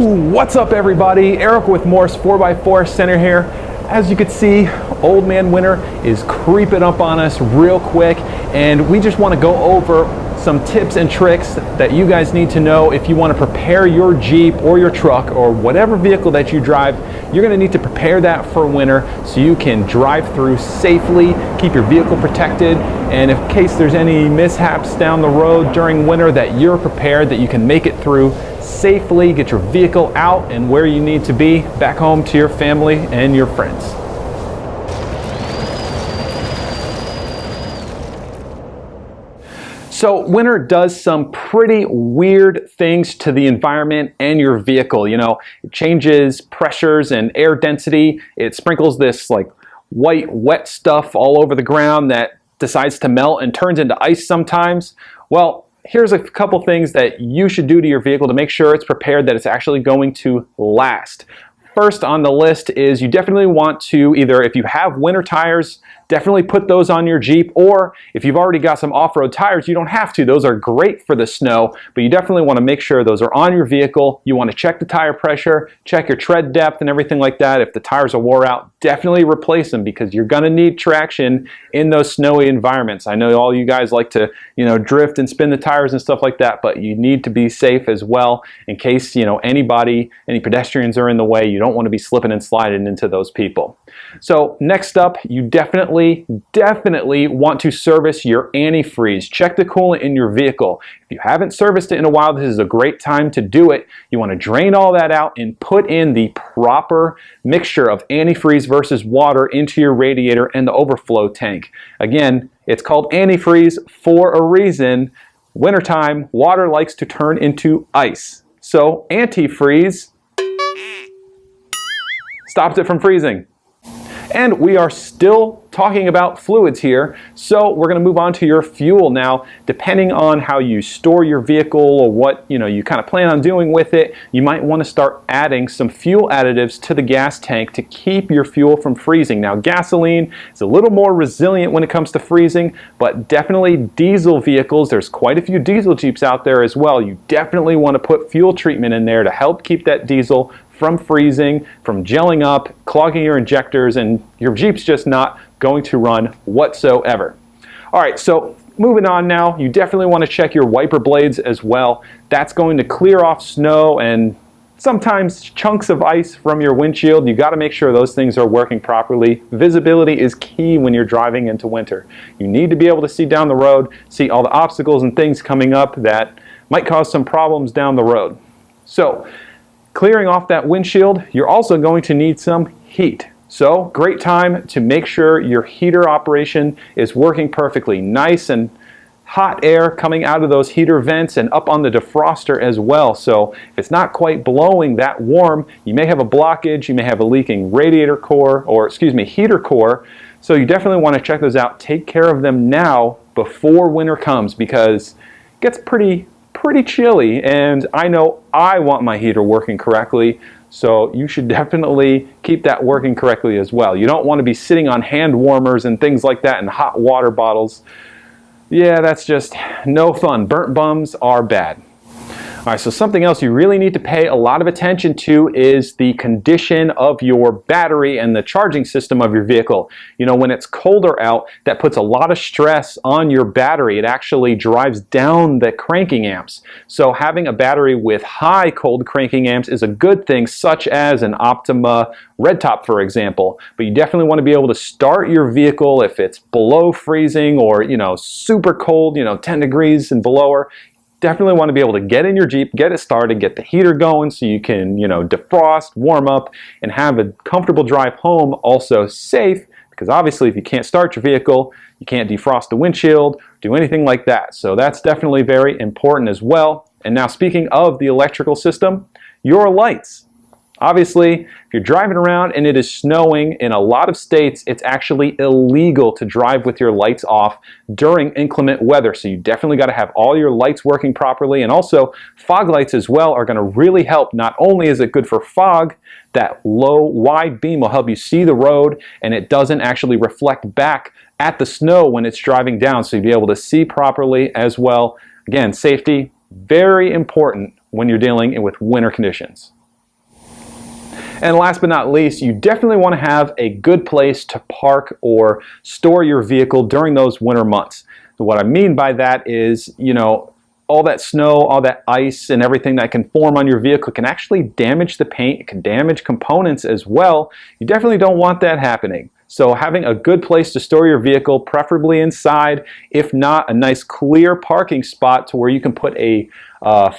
What's up everybody? Eric with Morse 4x4 Center here. As you can see, old man winter is creeping up on us real quick, and we just want to go over some tips and tricks that you guys need to know if you want to prepare your Jeep or your truck or whatever vehicle that you drive. You're going to need to prepare that for winter so you can drive through safely, keep your vehicle protected, and in case there's any mishaps down the road during winter, that you're prepared, that you can make it through safely, get your vehicle out and where you need to be, back home to your family and your friends. So winter does some pretty weird things to the environment and your vehicle. You know, it changes pressures and air density. It sprinkles this like white, wet stuff all over the ground that decides to melt and turns into ice sometimes. Well, here's a couple things that you should do to your vehicle to make sure it's prepared, that it's actually going to last. First on the list is you definitely want to either, if you have winter tires, definitely put those on your Jeep, or if you've already got some off-road tires, you don't have to. Those are great for the snow, but you definitely want to make sure those are on your vehicle. You want to check the tire pressure, check your tread depth and everything like that. If the tires are wore out, definitely replace them because you're going to need traction in those snowy environments. I know all you guys like to, drift and spin the tires and stuff like that, but you need to be safe as well in case, any pedestrians are in the way. You don't want to be slipping and sliding into those people. So next up, you definitely want to service your antifreeze. Check the coolant in your vehicle. If you haven't serviced it in a while, this is a great time to do it. You want to drain all that out and put in the proper mixture of antifreeze versus water into your radiator and the overflow tank. Again, it's called antifreeze for a reason. Wintertime, water likes to turn into ice. So antifreeze stops it from freezing. And we are still talking about fluids here, so we're going to move on to your fuel now. Depending on how you store your vehicle or what you kind of plan on doing with it, you might want to start adding some fuel additives to the gas tank to keep your fuel from freezing. Now, gasoline is a little more resilient when it comes to freezing, but definitely diesel vehicles, there's quite a few diesel Jeeps out there as well. You definitely want to put fuel treatment in there to help keep that diesel from freezing, from gelling up, clogging your injectors, and your Jeep's just not going to run whatsoever. All right, so moving on now, you definitely want to check your wiper blades as well. That's going to clear off snow and sometimes chunks of ice from your windshield. You got to make sure those things are working properly. Visibility is key when you're driving into winter. You need to be able to see down the road, see all the obstacles and things coming up that might cause some problems down the road. So, clearing off that windshield, you're also going to need some heat. So, great time to make sure your heater operation is working perfectly. Nice and hot air coming out of those heater vents and up on the defroster as well. So, if it's not quite blowing that warm, you may have a blockage, you may have a leaking radiator core, or heater core. So, you definitely want to check those out. Take care of them now before winter comes, because it gets pretty chilly, and I know I want my heater working correctly, so you should definitely keep that working correctly as well. You don't want to be sitting on hand warmers and things like that and hot water bottles. Yeah, that's just no fun. Burnt bums are bad. All right, so something else you really need to pay a lot of attention to is the condition of your battery and the charging system of your vehicle. When it's colder out, that puts a lot of stress on your battery. It actually drives down the cranking amps. So having a battery with high cold cranking amps is a good thing, such as an Optima Red Top, for example. But you definitely want to be able to start your vehicle if it's below freezing or, super cold, 10 degrees and below. Definitely want to be able to get in your Jeep, get it started, get the heater going so you can, defrost, warm up, and have a comfortable drive home, also safe, because obviously if you can't start your vehicle, you can't defrost the windshield, do anything like that. So that's definitely very important as well. And now, speaking of the electrical system, your lights. Obviously, if you're driving around and it is snowing, in a lot of states, it's actually illegal to drive with your lights off during inclement weather. So you definitely got to have all your lights working properly. And also, fog lights as well are going to really help. Not only is it good for fog, that low, wide beam will help you see the road, and it doesn't actually reflect back at the snow when it's driving down. So you'll be able to see properly as well. Again, safety, very important when you're dealing with winter conditions. And last but not least, you definitely want to have a good place to park or store your vehicle during those winter months. So what I mean by that is, all that snow, all that ice and everything that can form on your vehicle can actually damage the paint. It can damage components as well. You definitely don't want that happening. So having a good place to store your vehicle, preferably inside, if not a nice clear parking spot to where you can put a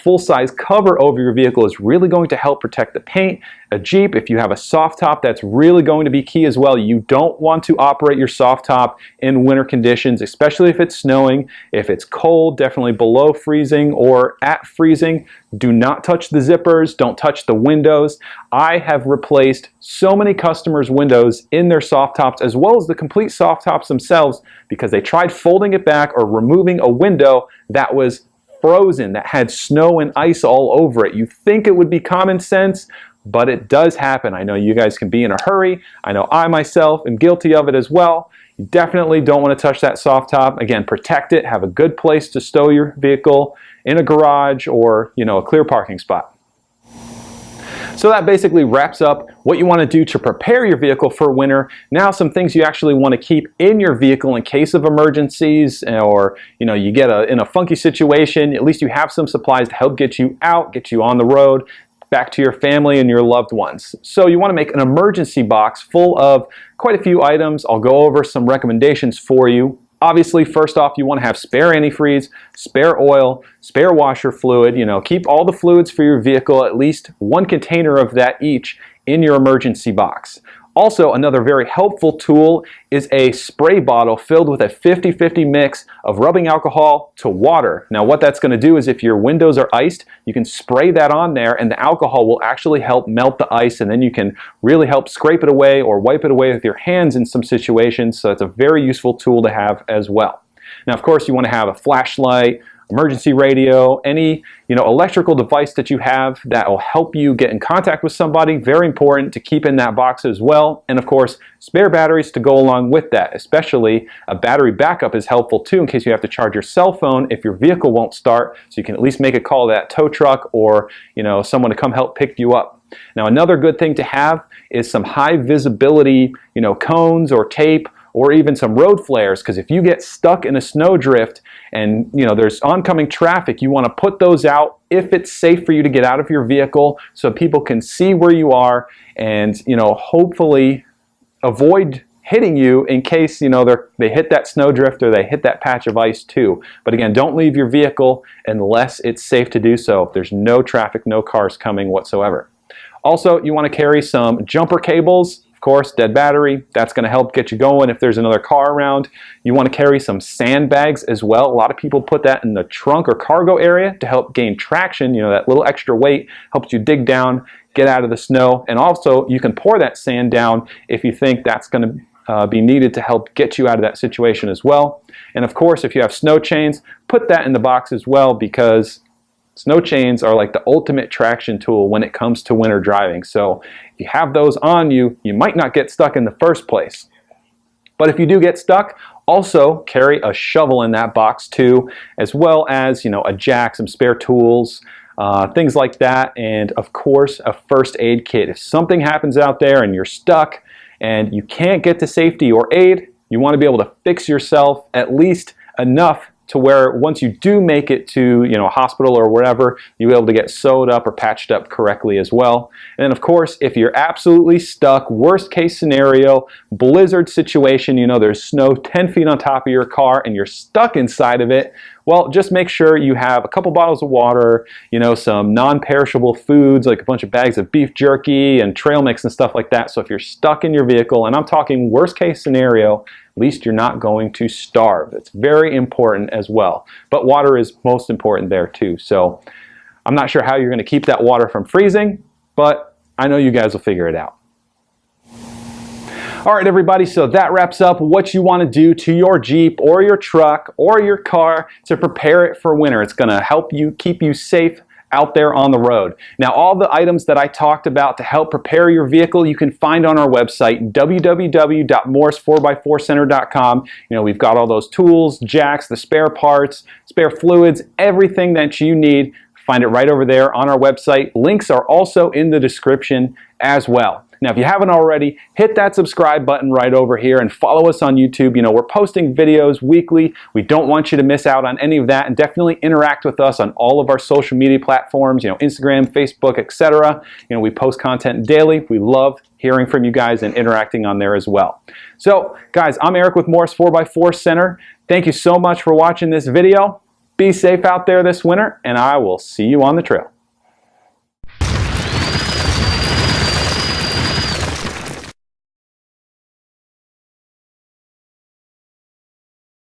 full-size cover over your vehicle, is really going to help protect the paint. A Jeep, if you have a soft top, that's really going to be key as well. You don't want to operate your soft top in winter conditions, especially if it's snowing. If it's cold, definitely below freezing or at freezing. Do not touch the zippers, don't touch the windows. I have replaced so many customers' windows in their soft tops as well as the complete soft tops themselves because they tried folding it back or removing a window that was frozen, that had snow and ice all over it. You think it would be common sense, but it does happen. I know you guys can be in a hurry. I know I myself am guilty of it as well. You definitely don't want to touch that soft top. Again, protect it. Have a good place to stow your vehicle in a garage or, a clear parking spot. So that basically wraps up what you want to do to prepare your vehicle for winter. Now some things you actually want to keep in your vehicle in case of emergencies, or you get in a funky situation. At least you have some supplies to help get you out, get you on the road, back to your family and your loved ones. So you want to make an emergency box full of quite a few items. I'll go over some recommendations for you. Obviously, first off, you want to have spare antifreeze, spare oil, spare washer fluid. Keep all the fluids for your vehicle, at least one container of that each, in your emergency box. Also, another very helpful tool is a spray bottle filled with a 50-50 mix of rubbing alcohol to water. Now what that's going to do is if your windows are iced, you can spray that on there and the alcohol will actually help melt the ice, and then you can really help scrape it away or wipe it away with your hands in some situations. So it's a very useful tool to have as well. Now of course you want to have a flashlight, emergency radio, any electrical device that you have that will help you get in contact with somebody. Very important to keep in that box as well. And of course, spare batteries to go along with that. Especially a battery backup is helpful too in case you have to charge your cell phone if your vehicle won't start, so you can at least make a call to that tow truck or someone to come help pick you up. Now another good thing to have is some high visibility cones or tape, or even some road flares, because if you get stuck in a snowdrift and there's oncoming traffic, you want to put those out if it's safe for you to get out of your vehicle so people can see where you are and hopefully avoid hitting you in case they hit that snowdrift or they hit that patch of ice too. But again, don't leave your vehicle unless it's safe to do so. If there's no traffic, no cars coming whatsoever. Also, you want to carry some jumper cables. Of course, dead battery, that's going to help get you going if there's another car around. You want to carry some sandbags as well. A lot of people put that in the trunk or cargo area to help gain traction. That little extra weight helps you dig down, get out of the snow. And also, you can pour that sand down if you think that's going to be needed to help get you out of that situation as well. And of course, if you have snow chains, put that in the box as well, because snow chains are like the ultimate traction tool when it comes to winter driving. So if you have those on you, you might not get stuck in the first place. But if you do get stuck, also carry a shovel in that box too, as well as a jack, some spare tools, things like that, and of course a first aid kit. If something happens out there and you're stuck and you can't get to safety or aid, you want to be able to fix yourself at least enough to where once you do make it to a hospital or wherever, you'll be able to get sewed up or patched up correctly as well. And then of course, if you're absolutely stuck, worst case scenario, blizzard situation, there's snow 10 feet on top of your car and you're stuck inside of it, well, just make sure you have a couple bottles of water, some non-perishable foods like a bunch of bags of beef jerky and trail mix and stuff like that. So if you're stuck in your vehicle, and I'm talking worst case scenario, at least you're not going to starve. It's very important as well. But water is most important there too. So I'm not sure how you're going to keep that water from freezing, but I know you guys will figure it out. All right, everybody, so that wraps up what you want to do to your Jeep or your truck or your car to prepare it for winter. It's going to help you keep you safe out there on the road. Now, all the items that I talked about to help prepare your vehicle, you can find on our website, www.morse4x4center.com. We've got all those tools, jacks, the spare parts, spare fluids, everything that you need find it right over there on our website. Links are also in the description as well. Now, if you haven't already, hit that subscribe button right over here and follow us on YouTube. You know, we're posting videos weekly. We don't want you to miss out on any of that, and definitely interact with us on all of our social media platforms, you know, Instagram, Facebook, etc. You know, we post content daily. We love hearing from you guys and interacting on there as well. So, guys, I'm Eric with Morris 4x4 Center. Thank you so much for watching this video. Be safe out there this winter, and I will see you on the trail.